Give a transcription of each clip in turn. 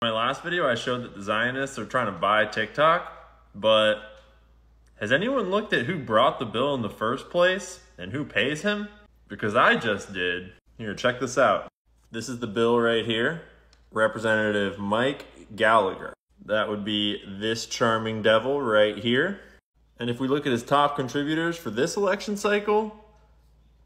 In my last video, I showed that the Zionists are trying to buy TikTok, but has anyone looked at who brought the bill in the first place and who pays him? Because I just did. Here, check this out. This is the bill right here. Representative Mike Gallagher. That would be this charming devil right here. And if we look at his top contributors for this election cycle,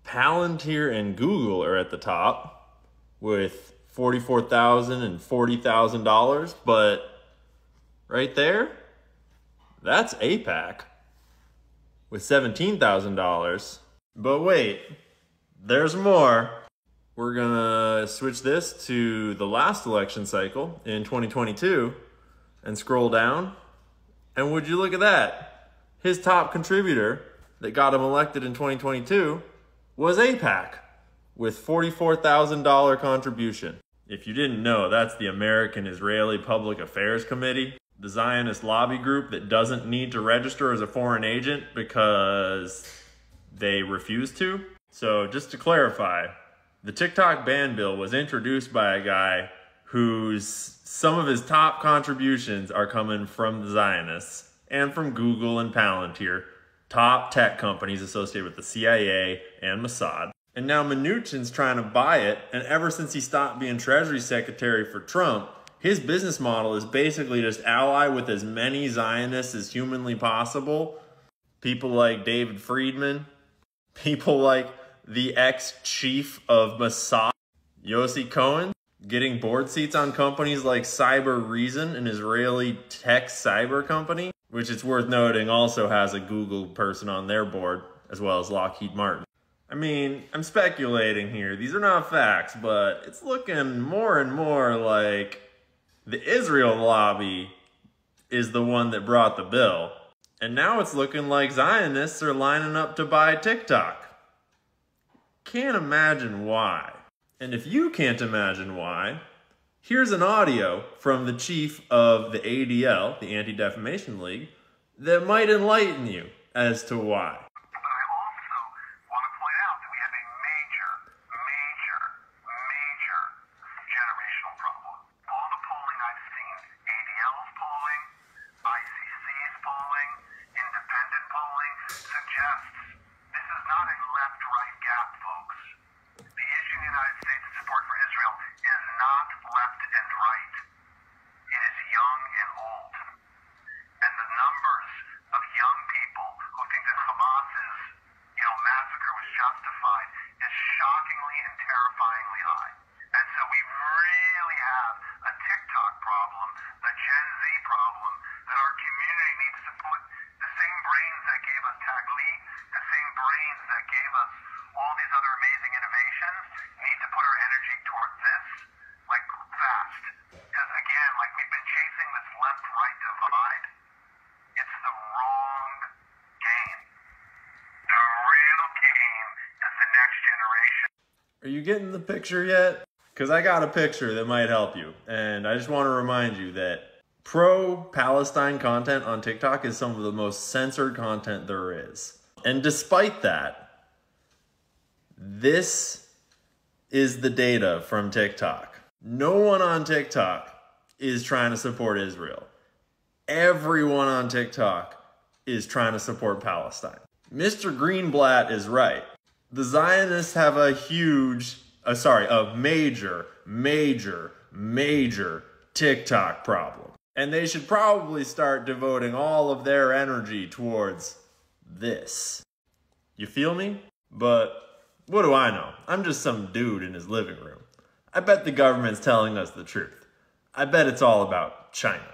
Palantir and Google are at the top with $44,000 and $40,000, but right there, that's AIPAC with $17,000. But wait, there's more. We're gonna switch this to the last election cycle in 2022 and scroll down. And would you look at that? His top contributor that got him elected in 2022 was AIPAC with $44,000 contribution. If you didn't know, that's the American Israeli Public Affairs Committee, the Zionist lobby group that doesn't need to register as a foreign agent because they refuse to. So just to clarify, the TikTok ban bill was introduced by a guy whose some of his top contributions are coming from the Zionists and from Google and Palantir, top tech companies associated with the CIA and Mossad. And now Mnuchin's trying to buy it, and ever since he stopped being Treasury Secretary for Trump, his business model is basically just ally with as many Zionists as humanly possible. People like David Friedman, people like the ex-chief of Mossad, Yossi Cohen, getting board seats on companies like Cyber Reason, an Israeli tech cyber company, which it's worth noting also has a Google person on their board, as well as Lockheed Martin. I mean, I'm speculating here. These are not facts, but it's looking more and more like the Israel lobby is the one that brought the bill. And now it's looking like Zionists are lining up to buy TikTok. Can't imagine why. And if you can't imagine why, here's an audio from the chief of the ADL, the Anti-Defamation League, that might enlighten you as to why. Are you getting the picture yet? Because I got a picture that might help you. And I just want to remind you that pro-Palestine content on TikTok is some of the most censored content there is. And despite that, this is the data from TikTok. No one on TikTok is trying to support Israel. Everyone on TikTok is trying to support Palestine. Mr. Greenblatt is right. The Zionists have a major TikTok problem. And they should probably start devoting all of their energy towards this. You feel me? But what do I know? I'm just some dude in his living room. I bet the government's telling us the truth. I bet it's all about China.